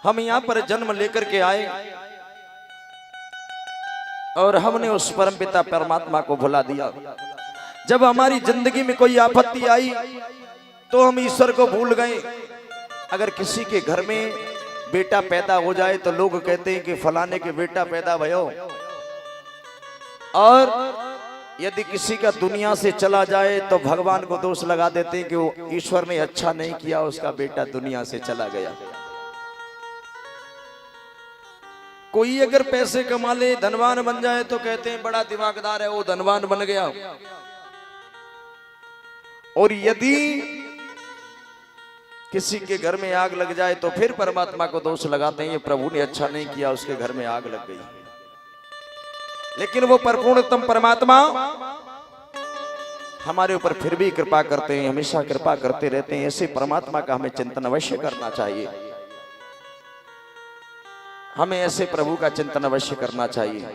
हम यहाँ पर जन्म लेकर के आए और हमने उस परमपिता परमात्मा को भुला दिया। जब हमारी जिंदगी में कोई आपत्ति आई तो हम ईश्वर को भूल गए। अगर किसी के घर में बेटा पैदा हो जाए तो लोग कहते हैं कि फलाने के बेटा पैदा भयो, और यदि किसी का दुनिया से चला जाए तो भगवान को दोष लगा देते हैं कि वो ईश्वर ने अच्छा नहीं किया, उसका बेटा दुनिया से चला गया। कोई अगर पैसे कमा ले, धनवान बन जाए तो कहते हैं बड़ा दिमागदार है, वो धनवान बन गया। और यदि किसी के घर में आग लग जाए तो फिर परमात्मा को दोष लगाते हैं, ये प्रभु ने अच्छा नहीं किया, उसके घर में आग लग गई। लेकिन वो परिपूर्णतम परमात्मा हमारे ऊपर फिर भी कृपा करते हैं, हमेशा कृपा करते रहते हैं। ऐसे परमात्मा का हमें चिंतन अवश्य करना चाहिए। हमें ऐसे प्रभु का चिंतन अवश्य करना चाहिए।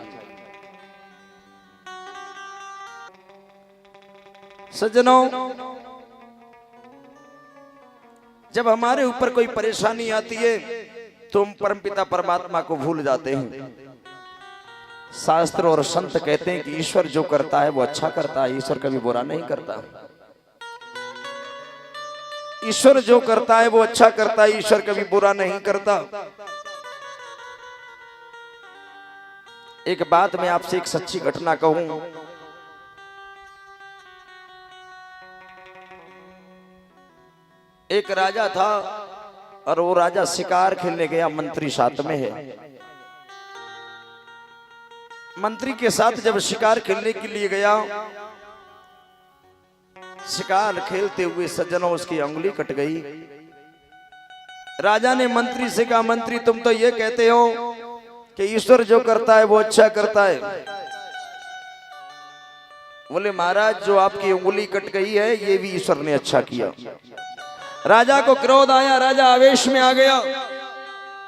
सज्जनों, जब हमारे ऊपर कोई परेशानी आती है तो हम परमपिता परमात्मा को भूल जाते हैं। शास्त्र और संत कहते हैं कि ईश्वर जो करता है वो अच्छा करता है, ईश्वर कभी बुरा नहीं करता। ईश्वर जो करता है वो अच्छा करता है, ईश्वर कभी बुरा नहीं करता। एक बात मैं आपसे एक सच्ची घटना कहूं। एक राजा था और वो राजा शिकार खेलने गया, मंत्री साथ में है। मंत्री के साथ जब शिकार खेलने के लिए गया, शिकार खेलते हुए सज्जनों उसकी अंगुली कट गई। राजा ने मंत्री से कहा, मंत्री तुम तो ये कहते हो कि ईश्वर जो करता है वो अच्छा करता है। बोले महाराज, जो आपकी उंगली कट गई है ये भी ईश्वर ने अच्छा किया। राजा को क्रोध आया, राजा आवेश में आ गया।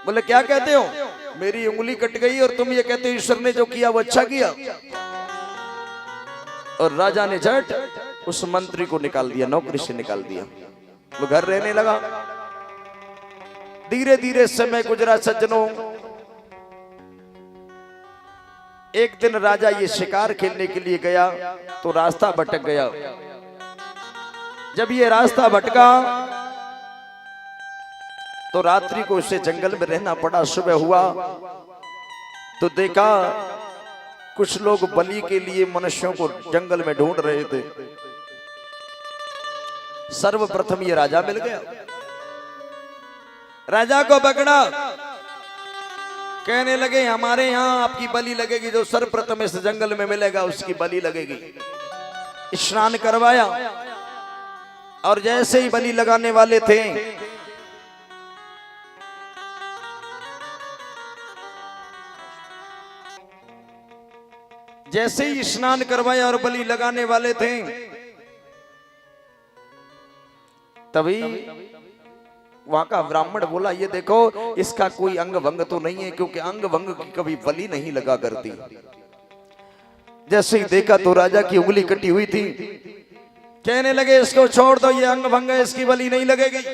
बोले क्या कहते हो, मेरी उंगली कट गई और तुम ये कहते हो ईश्वर ने जो किया वो अच्छा किया। और राजा ने झट उस मंत्री को निकाल दिया, नौकरी से निकाल दिया। वो घर रहने लगा। धीरे धीरे समय गुजरा सज्जनों। एक दिन राजा ये शिकार खेलने के लिए गया तो रास्ता भटक गया। जब ये रास्ता भटका तो रात्रि को उसे जंगल में रहना पड़ा। सुबह हुआ तो देखा कुछ लोग बलि के लिए मनुष्यों को जंगल में ढूंढ रहे थे। सर्वप्रथम ये राजा मिल गया। राजा को पकड़ा, कहने लगे हमारे यहाँ आपकी बलि लगेगी, जो सर्वप्रथम इस जंगल में मिलेगा उसकी बलि लगेगी। स्नान करवाया और जैसे ही बलि लगाने वाले थे जैसे ही स्नान करवाया और बलि लगाने वाले थे, तभी वहां का ब्राह्मण बोला, ये देखो इसका कोई अंग भंग तो नहीं है, क्योंकि अंग भंग की कभी बलि नहीं लगा करती। जैसे ही देखा तो राजा की उंगली कटी हुई थी। कहने लगे इसको छोड़ दो, ये अंग भंग है, इसकी बलि नहीं लगेगी।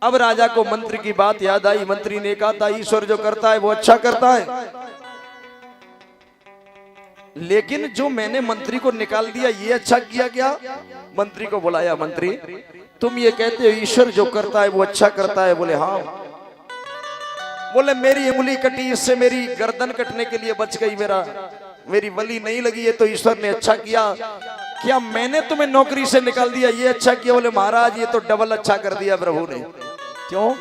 अब राजा को मंत्री की बात याद आई। मंत्री ने कहा था ईश्वर जो करता है वो अच्छा करता है, लेकिन जो मैंने मंत्री को निकाल दिया ये अच्छा किया क्या? मंत्री को बुलाया, मंत्री तुम ये कहते हो ईश्वर जो करता है वो अच्छा करता है? बोले हाँ। बोले मेरी उंगली कटी, इससे मेरी गर्दन कटने के लिए बच गई, मेरी बलि नहीं लगी, ये तो ईश्वर ने अच्छा किया। क्या मैंने तुम्हें नौकरी से निकाल दिया ये अच्छा किया? बोले महाराज ये तो डबल अच्छा कर दिया प्रभु ने। क्यों?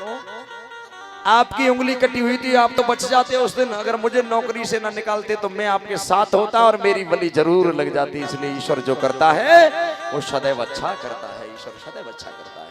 आपकी उंगली कटी हुई थी, आप तो बच जाते उस दिन। अगर मुझे नौकरी से ना निकालते तो मैं आपके साथ होता और मेरी बलि जरूर लग जाती। इसलिए ईश्वर जो करता है वो सदैव अच्छा करता है, ईश्वर सदैव अच्छा करता है।